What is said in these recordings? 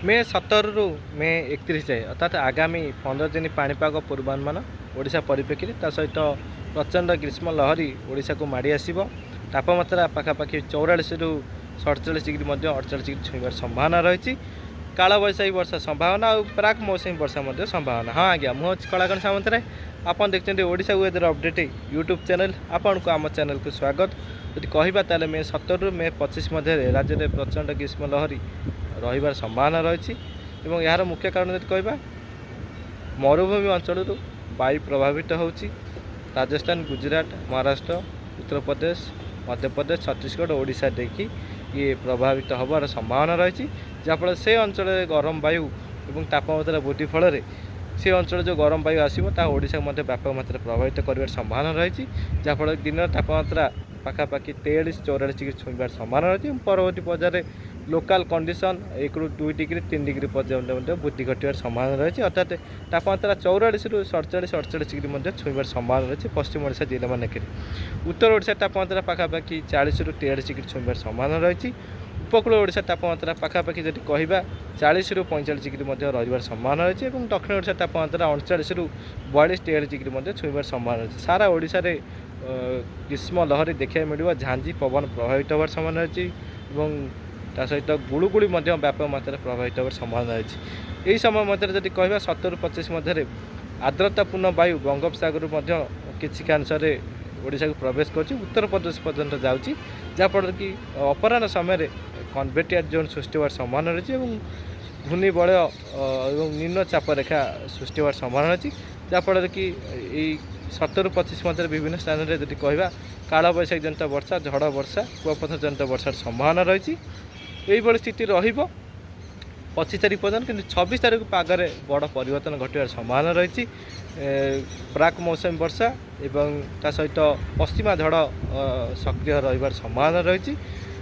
मे 17 रु मे 31 जाए अर्थात आगामी 15 दिन पाणीपाग पूर्वानुमान ओडिशा परिप्रेक्षी ता सहित प्रचंड ग्रीष्म लहरी ओडिशा को माड़ी आसीबो। तापमात्रा पाखापाखि 44 रु 47 डिग्री 48 डिग्री छुईबार संभावना रही। काल बैशाखी वर्षा संभावना और प्राक मौसमी वर्षा संभावना। हाँ आज्ञा मुझे कलाकांत सामंतराय आपन देखते Odisha weather update YouTube channel आपन को आम चैनल को स्वागत। यदि कहबा ताले मे 17 रु मे 25 मध्य राज्य में प्रचंड ग्रीष्म लहरी रहिबार संभावना रही। यार मुख्य कारण यदि कहबा मरुभूमि अंचल वायु प्रभावित होची। राजस्थान, गुजरात, महाराष्ट्र, उत्तर प्रदेश, मध्य प्रदेश, छत्तीसगढ़, ओडिशा देखी ये प्रभावित होबार संभावना रही। जहाँफल से अंचल गरम वायु और तापमात्रा वृद्धि फल से अंचल जो गरम वायु आसो ओडिशा व्यापक मात्रा प्रभावित कर संभावना रही। जहाँफल दिन तापमात्रा पाखापाखि 43-44 डिग्री छुईबार संभावना रही। परवर्ती पर्यायर लोकल कंडीशन 1 रु 2 डिग्री 3 डिग्री पर्यंत वृद्धि घटार संभावना रही। अर्थात तापमात्रा 44 रु 47-48 डिग्री छुईबार संभावना रही पश्चिम ओडिशा जिला मानक। उत्तर ओडिशा तापमात्रा पाखापाखि 40 रु 43 डिग्री छुईबार संभावना रही। उपकूल ओडिशा तापमात्रा पाखापाखि जब कहबा 40 रु 45 डिग्री रही संभावना रही। दक्षिण ओडिशा तापमात्रा 39 रु 42-43 डिग्री छुईबार संभावना रही। सारा ओडिशा रे ग्रीष्म लहरी देखा मिले। झांझी पवन प्रभावित होवार संभावना रही और सहित गुड़ुगुड़ी व्यापक मात्रा प्रभावित होवार संभावना रही। यही समय मध्य जब कहबा 17 रु 25 मध्य आर्द्रतापूर्ण वायु बंगोपसागर किसी अंश ओडिशा को प्रवेश कर उत्तर प्रदेश पर्यंत जाऊँगी। जहाँफल कि अपराह समय कन्वेक्टिव जोन सृष्टि होवार संभावना रही और घूर्णिबलय और निम्न चाप रेखा सृष्टि होवार संभावना रही। जहाँफल कि 17 रु 25 मध्य विभिन्न स्थान में जब कहबा काल बैशाखी जनित वर्षा, झड़ वर्षा, कुआपथ जनित वर्षार संभावना रही। यही स्थिति रहिबो 25 तारिख पर्यटन कि 26 तारिख पागरे बड़ परिवर्तन घटार संभावना रही। प्राक मौसमी वर्षा एवं ता सहित पश्चिमा झड़ सक्रिय रहिबार संभावना रही।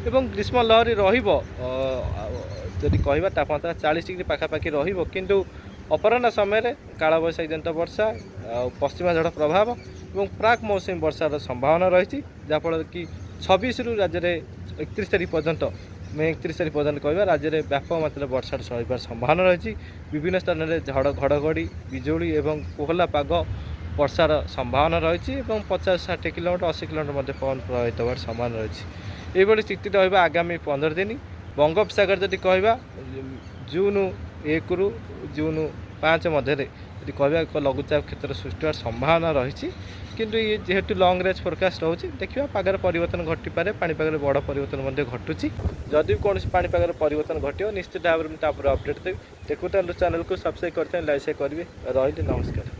ग्रीष्म लहरी रही कहबा तापमात्रा 40 डिग्री पाखापाखि रहिबो किंतु अपराह समय काल बैशाखी जनित वर्षा पश्चिमा झड़ प्रभाव और प्राक मौसमी वर्षार संभावना रही। जहाँफल कि 26 रु राज्य में 31 तारिख पर्यंत मे 31 तारिख पर्यंत कहबा राज्य में व्यापक मात्रा वर्षा रही संभावना रही। विभिन्न स्थान में झड़ घड़घड़ी बिजुली और कोहला पाग वर्षार संभावना रही। 50-60 किलोमीटर 80 किलोमीटर पवन प्रभावित होवार संभावना रही। ये स्थिति रहा आगामी 15 दिन। बंगोपसागर जब कहबा जून 1 रु जून 5 मध्य यदि कहबा एक लघुचाप क्षेत्र सृष्टि होवार संभावना रही। किंतु ये जेहेतु लंग रेंज फोरकास्ट रोचे देखिए पागर परिवर्तन घटीपे पाणीपाग बड़ परिवर्तन घटुची। जदि कौन पाणीपाग परिवर्तन घटो निश्चित भाव में अपडेट देवी। देखुता चैनल को सब्सक्राइब करते लाइक शेयर करेंगे। रही नमस्कार।